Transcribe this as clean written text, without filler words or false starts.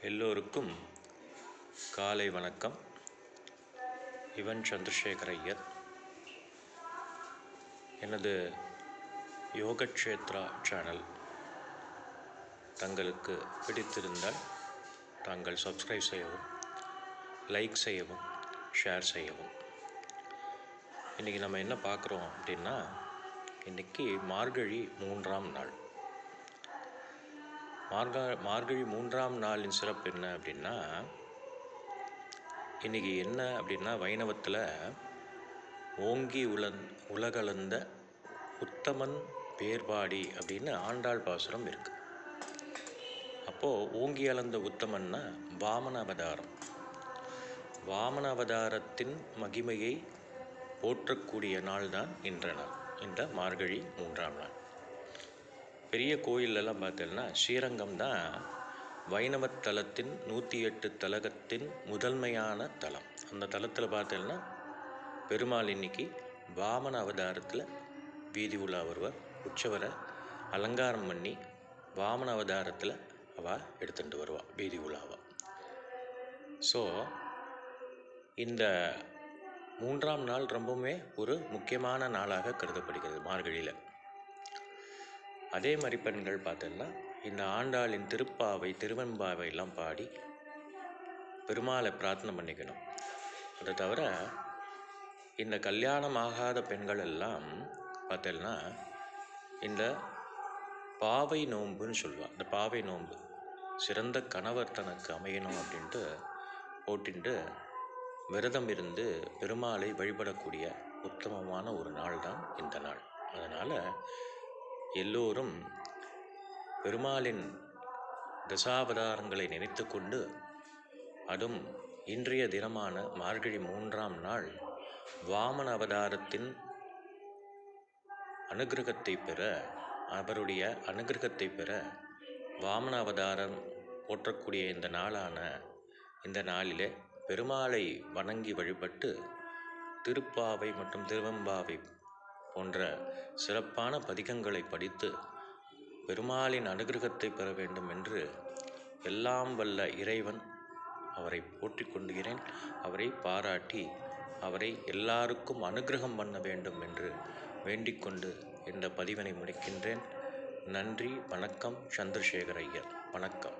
எல்லோருக்கும் காலை வணக்கம். இவன் சந்திரசேகர் ஐயர். எனது யோகக்ஷேத்ரா சேனல் தங்களுக்கு பிடித்திருந்தால் தாங்கள் சப்ஸ்கிரைப் செய்யவும், லைக் செய்யவும், ஷேர் செய்யவும். இன்றைக்கி நம்ம என்ன பார்க்குறோம் அப்படின்னா, இன்றைக்கி மார்கழி 3ஆம் நாள். மார்கழி 3ஆம் நாளின் சிறப்பு என்ன அப்படின்னா, இன்றைக்கி என்ன அப்படின்னா, வைணவத்தில் ஓங்கி உலகளந்த உத்தமன் பேர்பாடி அப்படின்னு ஆண்டாள் பாசுரம் இருக்குது. அப்போது ஓங்கி அளந்த உத்தமன்னா வாமன அவதாரம். வாமன அவதாரத்தின் மகிமையை போற்றக்கூடிய நாள் தான் இன்ற நாள், இந்த மார்கழி 3ஆம் நாள். பெரிய கோயிலெல்லாம் பார்த்தோம்னா ஸ்ரீரங்கம் தான் வைணவத்தலத்தின் 108 தலகத்தின் முதன்மையான தலம். அந்த தலத்தில் பார்த்தோம்னா பெருமாள் இன்னைக்கு வாமன அவதாரத்தில் வீதி உலா வருவார். உற்சவரை அலங்காரம் பண்ணி வாமன அவதாரத்தில் அவள் எடுத்துகிட்டு வருவாள் வீதி உலாவா. ஸோ இந்த 3ஆம் நாள் ரொம்பவுமே ஒரு முக்கியமான நாளாக கருதப்படுகிறது மார்கழியில். அதே மாதிரி பெண்கள் பார்த்தோம்னா இந்த ஆண்டாளின் திருப்பாவை திருவெம்பாவை எல்லாம் பாடி பெருமாளை பிரார்த்தனை பண்ணிக்கணும். அதை தவிர இந்த கல்யாணம் ஆகாத பெண்கள் எல்லாம் பார்த்தோம்னா இந்த பாவை நோன்புன்னு சொல்லுவாள். இந்த பாவை நோன்பு சிறந்த கணவர் தனக்கு அமையணும் அப்படின்ட்டு போட்டின்ட்டு விரதம் இருந்து பெருமாளை வழிபடக்கூடிய உத்தமமான ஒரு நாள் தான் இந்த நாள். அதனால் எல்லோரும் பெருமாளின் தசாவதாரங்களை நினைத்து கொண்டு, அதுவும் இன்றைய தினமான மார்கழி 3ஆம் நாள் வாமன அவதாரத்தின் அனுகிரகத்தை பெற, அவருடைய அனுகிரகத்தை பெற வாமன அவதாரம் போற்றக்கூடிய இந்த நாளான இந்த நாளிலே பெருமாளை வணங்கி வழிபட்டு திருப்பாவை மற்றும் திருவெம்பாவை போன்ற சிறப்பான பதிகங்களை படித்து பெருமாளின் அனுகிரகத்தை பெற வேண்டும் என்று எல்லாம் வல்ல இறைவன் அவரை போற்றிக் கொண்டுகிறேன். அவரை பாராட்டி அவரை எல்லாருக்கும் அனுகிரகம் பண்ண வேண்டும் என்று வேண்டிக்கொண்டு இந்த பதிவினை முடிக்கின்றேன். நன்றி, வணக்கம். சந்திரசேகர் ஐயர். வணக்கம்.